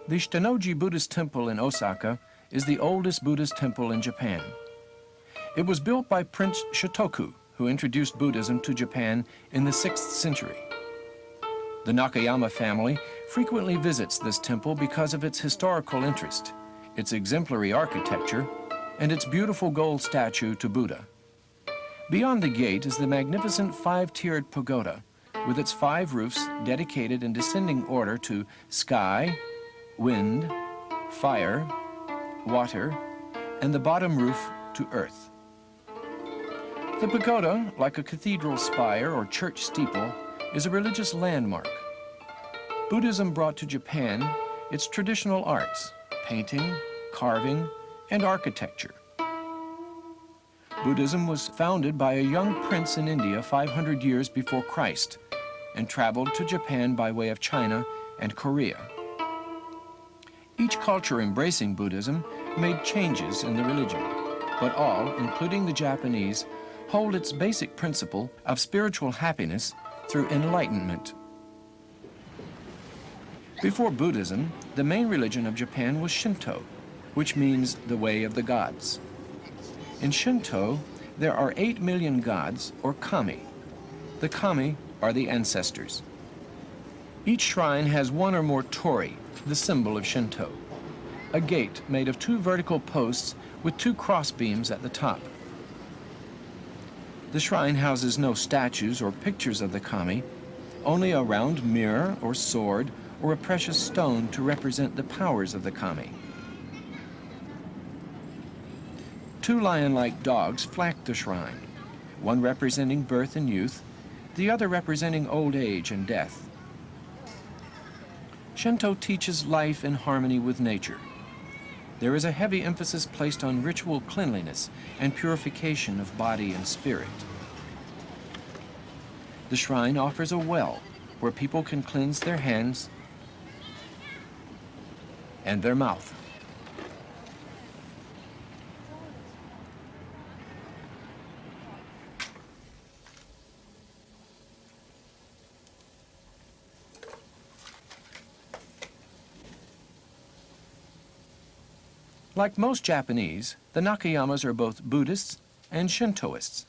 The Shitennoji Buddhist Temple in Osaka is the oldest Buddhist temple in Japan. It was built by Prince Shotoku, who introduced Buddhism to Japan in the 6th century. The Nakayama family frequently visits this temple because of its historical interest, its exemplary architecture, and its beautiful gold statue to Buddha. Beyond the gate is the magnificent 5-tiered pagoda, with its 5 roofs dedicated in descending order to sky, wind, fire, water, and the bottom roof to earth. The pagoda, like a cathedral spire or church steeple, is a religious landmark. Buddhism brought to Japan its traditional arts, painting, carving, and architecture. Buddhism was founded by a young prince in India 500 years before Christ and traveled to Japan by way of China and Korea. Each culture embracing Buddhism made changes in the religion, but all, including the Japanese, hold its basic principle of spiritual happiness through enlightenment. Before Buddhism, the main religion of Japan was Shinto, which means the way of the gods. In Shinto, there are 8 million gods, or kami. The kami are the ancestors. Each shrine has 1 or more torii, the symbol of Shinto, a gate made of 2 vertical posts with 2 cross beams at the top. The shrine houses no statues or pictures of the kami, only a round mirror or sword or a precious stone to represent the powers of the kami. 2 lion-like dogs flank the shrine, one representing birth and youth, the other representing old age and death. Shinto teaches life in harmony with nature. There is a heavy emphasis placed on ritual cleanliness and purification of body and spirit. The shrine offers a well where people can cleanse their hands and their mouth. Like most Japanese, the Nakayamas are both Buddhists and Shintoists.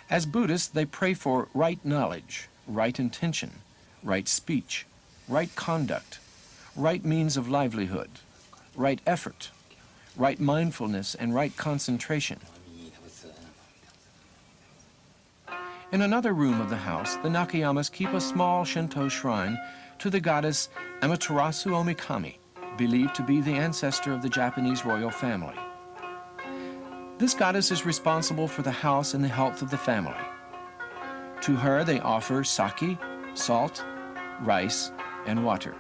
As Buddhists, they pray for right knowledge, right intention, right speech, right conduct, right means of livelihood, right effort, right mindfulness, and right concentration. In another room of the house, the Nakayamas keep a small Shinto shrine to the goddess Amaterasu Omikami, believed to be the ancestor of the Japanese royal family. This goddess is responsible for the house and the health of the family. To her, they offer sake, salt, rice, and water.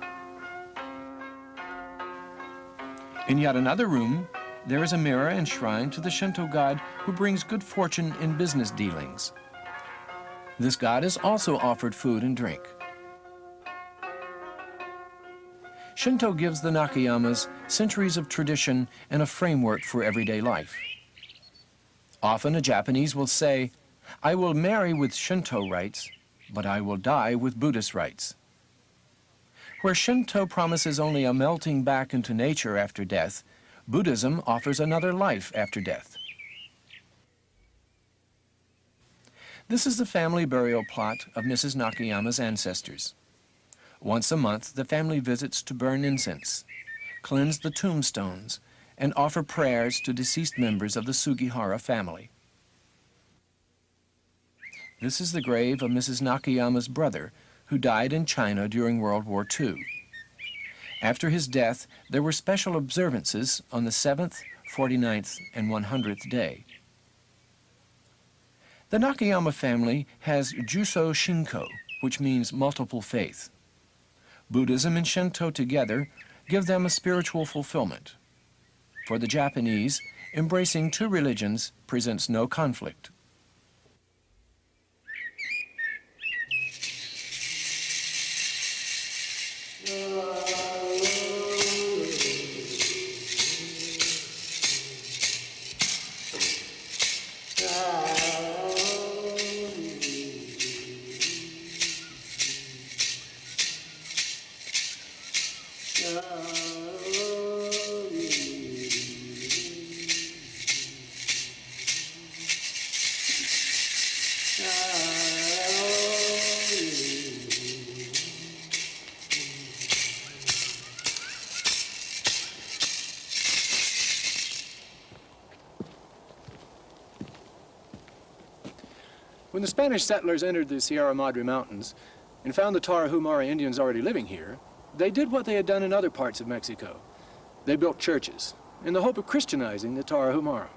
In yet another room, there is a mirror and shrine to the Shinto god who brings good fortune in business dealings. This god is also offered food and drink. Shinto gives the Nakayamas centuries of tradition and a framework for everyday life. Often a Japanese will say, "I will marry with Shinto rites, but I will die with Buddhist rites." Where Shinto promises only a melting back into nature after death, Buddhism offers another life after death. This is the family burial plot of Mrs. Nakayama's ancestors. Once a month, the family visits to burn incense, cleanse the tombstones, and offer prayers to deceased members of the Sugihara family. This is the grave of Mrs. Nakayama's brother, who died in China during World War II. After his death, there were special observances on the 7th, 49th, and 100th day. The Nakayama family has Juso Shinko, which means multiple faith. Buddhism and Shinto together give them a spiritual fulfillment. For the Japanese, embracing 2 religions presents no conflict. When the Spanish settlers entered the Sierra Madre Mountains and found the Tarahumara Indians already living here, they did what they had done in other parts of Mexico. They built churches in the hope of Christianizing the Tarahumara.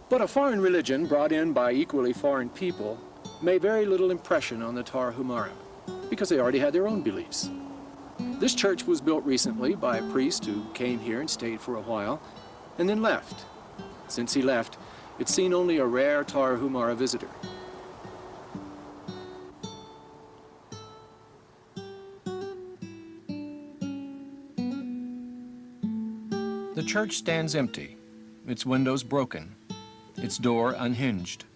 But a foreign religion brought in by equally foreign people made very little impression on the Tarahumara because they already had their own beliefs. This church was built recently by a priest who came here and stayed for a while and then left. Since he left, it's seen only a rare Tarahumara visitor. The church stands empty, its windows broken, its door unhinged.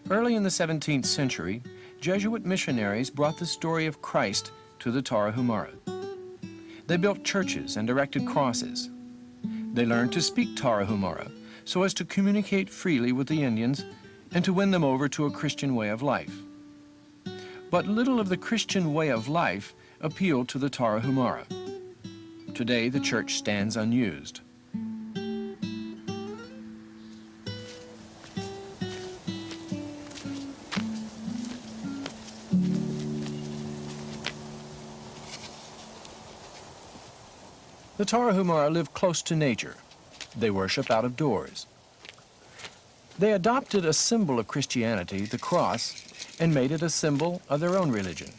Early in the 17th century, Jesuit missionaries brought the story of Christ to the Tarahumara. They built churches and erected crosses. They learned to speak Tarahumara so as to communicate freely with the Indians and to win them over to a Christian way of life. But little of the Christian way of life appealed to the Tarahumara. Today, the church stands unused. The Tarahumara live close to nature. They worship out of doors. They adopted a symbol of Christianity, the cross, and made it a symbol of their own religion.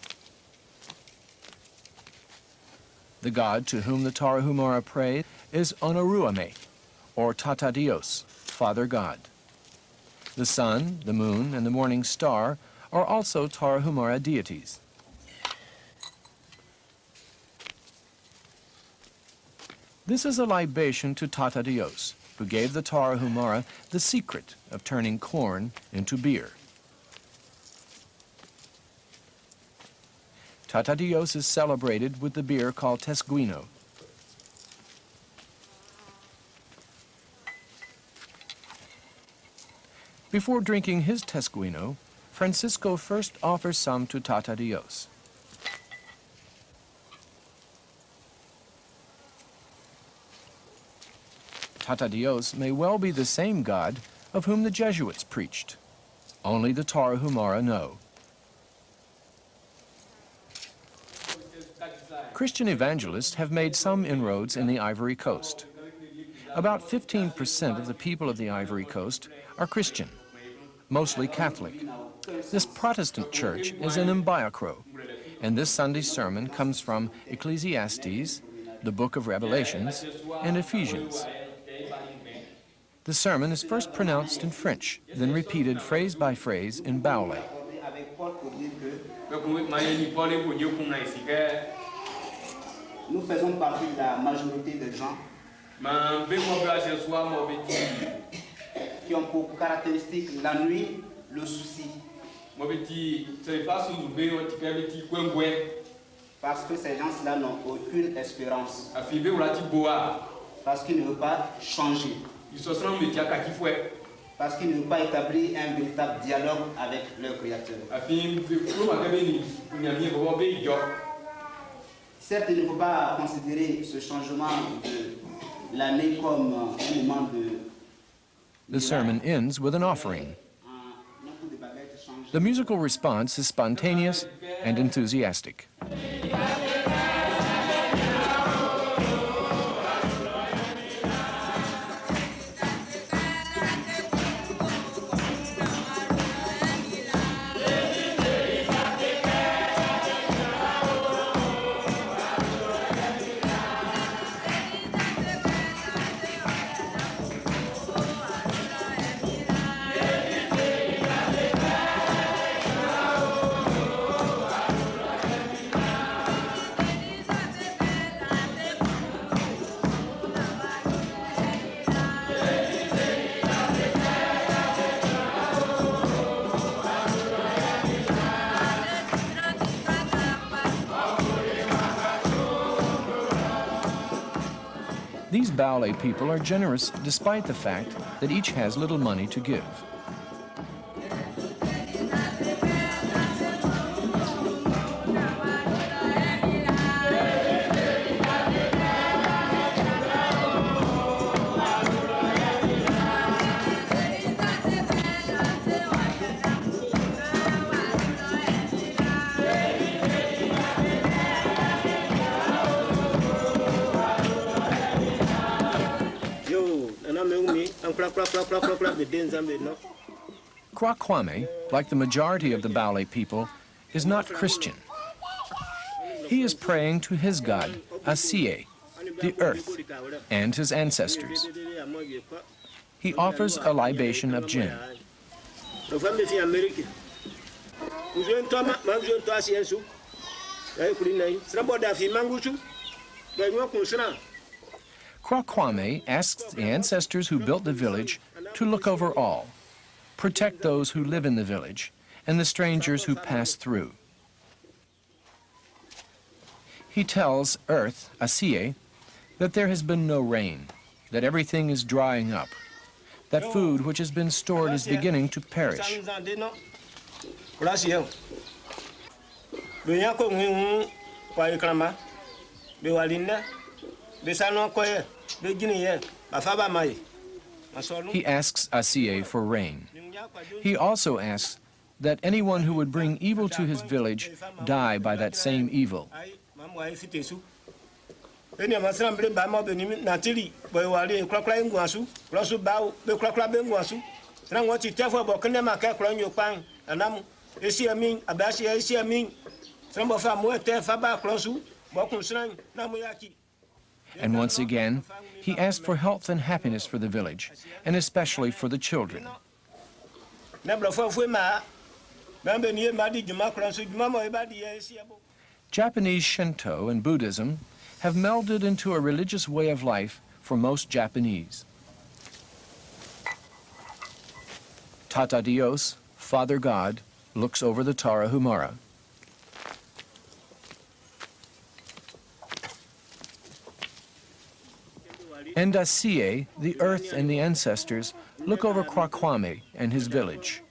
The god to whom the Tarahumara pray is Onoruame, or Tata Dios, Father God. The sun, the moon, and the morning star are also Tarahumara deities. This is a libation to Tata Dios, who gave the Tarahumara the secret of turning corn into beer. Tata Dios is celebrated with the beer called Tesguino. Before drinking his Tesguino, Francisco first offers some to Tata Dios. Tata Dios may well be the same God of whom the Jesuits preached. Only the Tarahumara know. Christian evangelists have made some inroads in the Ivory Coast. About 15% of the people of the Ivory Coast are Christian, mostly Catholic. This Protestant church is in Mbayakro, and this Sunday's sermon comes from Ecclesiastes, the book of Revelations, and Ephesians. The sermon is first pronounced in French, then repeated phrase by phrase in Baoulé. Nous faisons partie de la majorité des gens qui ont pour caractéristique la nuit, le souci. Parce que ces gens-là n'ont aucune espérance. Parce qu'ils ne veulent pas changer. Parce qu'ils ne veulent pas établir un véritable dialogue avec leur Créateur. Certes, il ne faut pas considérer ce changement de l'année comme un moment de... The sermon ends with an offering. The musical response is spontaneous and enthusiastic. Baole people are generous despite the fact that each has little money to give. Kwakwame, like the majority of the Baole people, is not Christian. He is praying to his god, Asiye, the earth, and his ancestors. He offers a libation of gin. Kwakwame asks the ancestors who built the village to look over all, protect those who live in the village, and the strangers who pass through. He tells Earth, Asiye, that there has been no rain, that everything is drying up, that food which has been stored is beginning to perish. He asks Asiye for rain. He also asks that anyone who would bring evil to his village die by that same evil. And once again, he asked for health and happiness for the village, and especially for the children. Japanese Shinto and Buddhism have melded into a religious way of life for most Japanese. Tata Dios, Father God, looks over the Tarahumara. And Asiye, the earth and the ancestors, look over Kwakwame and his village.